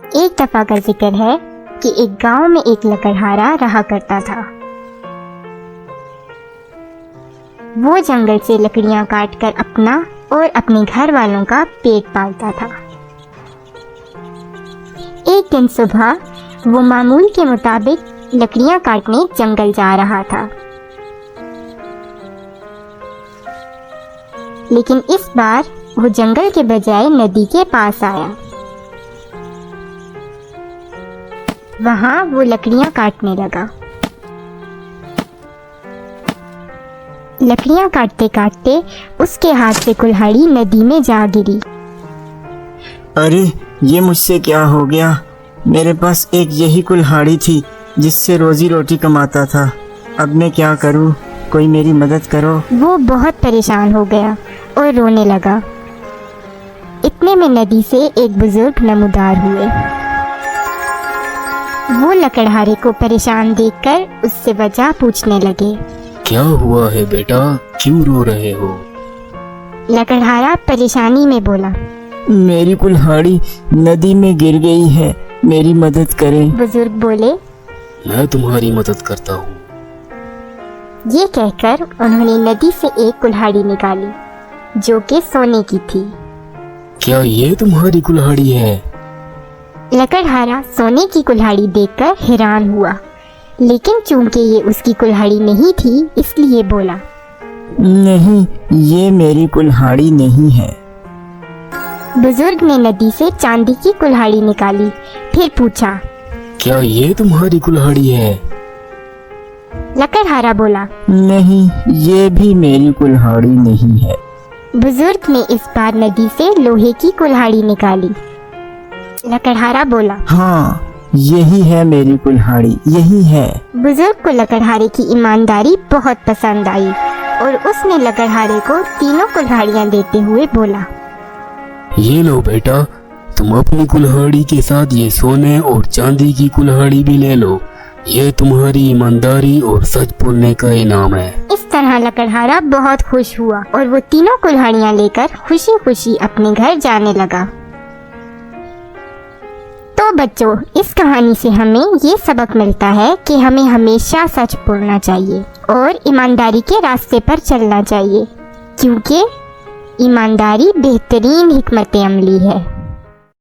एक दफा का जिक्र है कि एक गांव में एक लकड़हारा रहा करता था। वो जंगल से लकड़ियां काटकर अपना और अपने घर वालों का पेट पालता था। एक दिन सुबह वो मामूल के मुताबिक लकड़ियां काटने जंगल जा रहा था, लेकिन इस बार वो जंगल के बजाय नदी के पास आया। वहां वो लकड़ियां काटने लगा। लकड़ियां काटते काटते उसके हाथ से कुल्हाड़ी नदी में जा गिरी। अरे ये मुझसे क्या हो गया? मेरे पास एक यही कुल्हाड़ी थी जिससे रोजी रोटी कमाता था। अब मैं क्या करूं? कोई मेरी मदद करो। वो बहुत परेशान हो गया और रोने लगा। इतने में नदी से एक बुजुर्ग नमूदार हुए। वो लकड़हारे को परेशान देखकर उससे वजह पूछने लगे। क्या हुआ है बेटा, क्यों रो रहे हो? लकड़हारा परेशानी में बोला, मेरी कुल्हाड़ी नदी में गिर गई है, मेरी मदद करें। बुजुर्ग बोले, मैं तुम्हारी मदद करता हूँ। ये कहकर उन्होंने नदी से एक कुल्हाड़ी निकाली जो कि सोने की थी। क्या ये तुम्हारी कुल्हाड़ी है? लकड़हारा सोने की कुल्हाड़ी देखकर हैरान हुआ, लेकिन चूंकि ये उसकी कुल्हाड़ी नहीं थी इसलिए बोला, नहीं, ये मेरी कुल्हाड़ी नहीं है। बुजुर्ग ने नदी से चांदी की कुल्हाड़ी निकाली, फिर पूछा, क्या ये तुम्हारी कुल्हाड़ी है? लकड़हारा बोला, नहीं, ये भी मेरी कुल्हाड़ी नहीं है। बुजुर्ग ने इस बार नदी से लोहे की कुल्हाड़ी निकाली। लकड़हारा बोला, हाँ, यही है मेरी कुल्हाड़ी, यही है। बुजुर्ग को लकड़हारे की ईमानदारी बहुत पसंद आई और उसने लकड़हारे को तीनों कुल्हाड़ियां देते हुए बोला, ये लो बेटा, तुम अपनी कुल्हाड़ी के साथ ये सोने और चांदी की कुल्हाड़ी भी ले लो। ये तुम्हारी ईमानदारी और सच बोलने का इनाम है। इस तरह लकड़हारा बहुत खुश हुआ और वो तीनों कुल्हाड़ियां लेकर खुशी खुशी अपने घर जाने लगा। तो बच्चों, इस कहानी से हमें ये सबक मिलता है कि हमें हमेशा सच बोलना चाहिए और ईमानदारी के रास्ते पर चलना चाहिए, क्योंकि ईमानदारी बेहतरीन हिकमत अमली है।